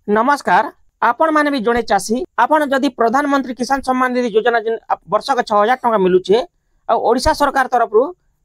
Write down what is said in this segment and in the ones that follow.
नमस्कार। आपण माने भी जड़े चाषी आपण जदि प्रधानमंत्री किसान सम्मान निधि योजना वर्षक 6000 टंका मिलुचे ओडिशा सरकार तरफ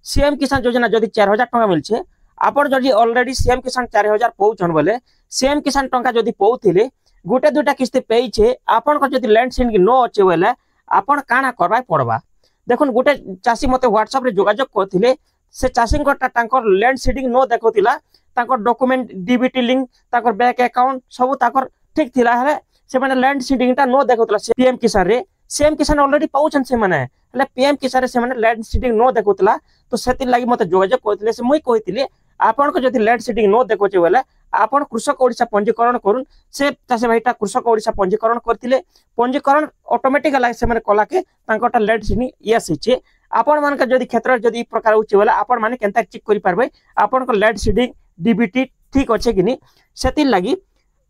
सीएम किसान योजना जदि 4000 टंका मिलछे आपण जदि ऑलरेडी सीएम किसान 4000 पौछन बोले सीएम किसान टंका जदि पौथिले गोटे दुटा किस्ती पेइछे आपण को जदि लैंड सीडिंग न अच्छे बोले आपण काना करबा पड़बा। देखुन गोटे चाषी मते व्हाट्सएप रे जोगाजोग करथिले से चाषी को लैंड सीडिंग न देखोतिला document DBT link bank account सब ठीक थिला है से माने लैंड सीडिंग ता नो देखोतला पीएम किसान रे सीएम किसान ऑलरेडी पाउछन से माने हले पीएम किसान रे से माने लैंड सीडिंग नो देखोतला तो सेति लागि मते जोगाजोग करथिले से मुई कहितिले आपन को जदि लैंड सीडिंग नो देखोचे बोले आपन कृषक ओडिशा पंजीकरण करून से चासे भाईटा कृषक ओडिशा पंजीकरण करथिले पंजीकरण ऑटोमेटिकली से माने कला के तांकोटा लैंड सीडिंग यस हिचे आपण मान का जदि क्षेत्र जदि प्रकार होचे बोले आपण माने केनता चेक करि पारबे आपण को लैंड सीडिंग डीबीटी ठीक अच्छे कि नहीं सेति लागि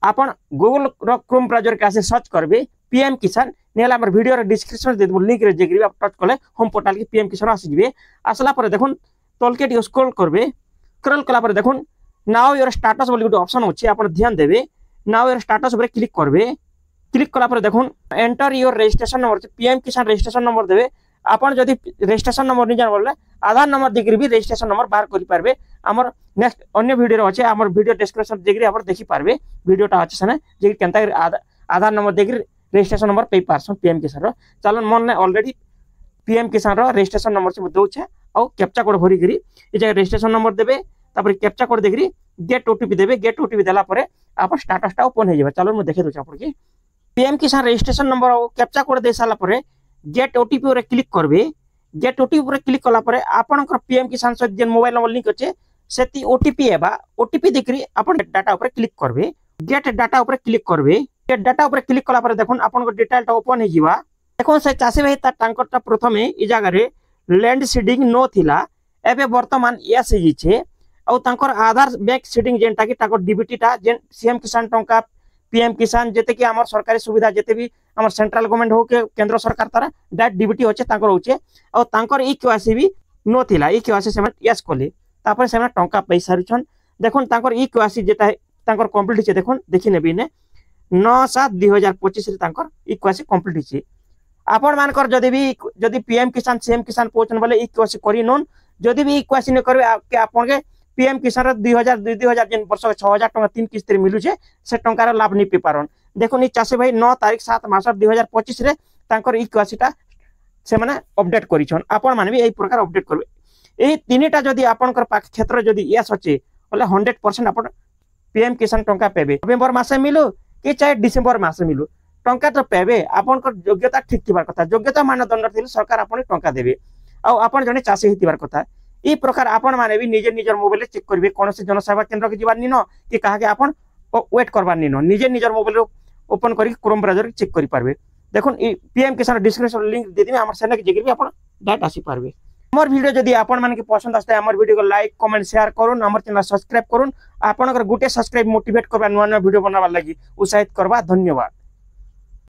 आपण गूगल क्रोम ब्राउजर के आसे सर्च करबे पीएम किसान नेला हमर वीडियो रे डिस्क्रिप्शन दे देबो लिंक रे जेकरी आप टच करले होम पोर्टल के पीएम किसान आसी जिवे आसला पर देखुन तलके टी स्क्रॉल करबे स्क्रॉल कला पर देखुन नाउ योर स्टेटस बोली गुटे ऑप्शन होची आपण ध्यान देबे नाउ योर स्टेटस ऊपर क्लिक करबे क्लिक कला पर देखुन enter your registration number PM किसान रजिस्ट्रेशन नंबर देबे आपण जदि रजिस्ट्रेशन नंबर नि जान बोले आधार नंबर देकरी भी रजिस्ट्रेशन नंबर बाहर करि पारबे हमर नेक्स्ट अन्य वीडियो रे अछि हमर वीडियो डिस्क्रिप्शन देकरी आपण देखि पारबे वीडियोटा अछि सने जे केनता आधार नंबर देकरी रजिस्ट्रेशन नंबर पे पारसन पीएम किसान रो चलन मन ने ऑलरेडी पीएम किसान रो रजिस्ट्रेशन नंबर से दउछे और कैप्चा कोड भरी करी ए जे रजिस्ट्रेशन नंबर देबे तापर कैप्चा कोड देकरी गेट ओटीपी देबे गेट ओटीपी देला परे आपण स्टेटस टा ओपन हे जेबा चलन म देखे दउछ आपण के पीएम किसान रजिस्ट्रेशन नंबर और कैप्चा कोड दे साला परे गेट ओटीपी रे क्लिक करबे गेट ओटीपी रे क्लिक कला परे आपनकर पीएम किसान से जे मोबाइल नंबर लिंक अछि सेति ओटीपी हेबा ओटीपी देखरी आपन डाटा ऊपर क्लिक करबे गेट डाटा ऊपर क्लिक करबे गेट डाटा ऊपर क्लिक कला परे देखुन आपन को डिटेल टा ओपन हे जिवा देखुन से चासी भाई ता टांकरटा प्रथमे इ जागा रे लैंड सीडिंग नो थिला एबे वर्तमान यस हिचे और तांकर आधार बैंक सीडिंग जेनटा कि ताकर डीबीटी टा जेन सीएम किसान टंका पीएम किसान जेते कि हमर सरकारी सुविधा जेते भी हमर सेंट्रल गवर्नमेंट हो के केंद्र सरकार तारा डायरेक्ट डीबीटी होचे तांकर होचे और तांकर ई केवासी भी नो थिला ई केवासी से यस कोले तापर से टंका पैसा रुछन देखुन तांकर ई केवासी जेता तांकर कंप्लीट हिचे देखुन देखि नेबी ने 9/7/2025 रे तांकर ई केवासी कंप्लीट हिचे आपण मानकर जदि पीएम किसान सीएम किसान पहुंचन बोले ई केवासी करी नोन जदि भी ई केवासी न करबे के आपन के पीएम किसान 2000 जिन वर्ष 6000 टंका 3 किस्त रे मिलु छे से टंकार लाभ नि पे पारन देखुन ई चासे भाई 9 तारीख 7 मास 2025 रे तांकर ई केवासीटा से माने अपडेट करिछन आपण माने भी एई प्रकार अपडेट करबे एई तीनटा जदि आपनकर पाख क्षेत्र जदि यस अछि बोले 100% आपण पीएम किसान टंका पेबे नवंबर मासे मिलु कि चाहे डिसेंबर मासे मिलु टंका तो पेबे आपनकर योग्यता ठीक थिबार कथा योग्यता मानदंड थिले सरकार आपण टंका देबे आ आपण जने चासी हितिबार कथा ई प्रकार आपण माने भी निजे निजर मोबाइल चेक करबे कोन से जनसेवा केंद्र के जीवार निनो कि कहा के आपण वेट करबार निनो निजे निजर मोबाइल ओपन करी क्रोम ब्राउजर चेक करि पारबे देखुन ई पीएम किसान डिस्क्रिप्शन लिंक दे दिमे हमर सेना के जेकि भी आपण डाटा आसी पारबे हमर वीडियो जदि आपण माने के पसंद आस्ते हमर वीडियो को लाइक कमेंट शेयर करून हमर चैनल सब्सक्राइब करून आपनकर गुटे सब्सक्राइब मोटिवेट करबा नवा नवा वीडियो बनावा लागि उत्साहित करबा धन्यवाद।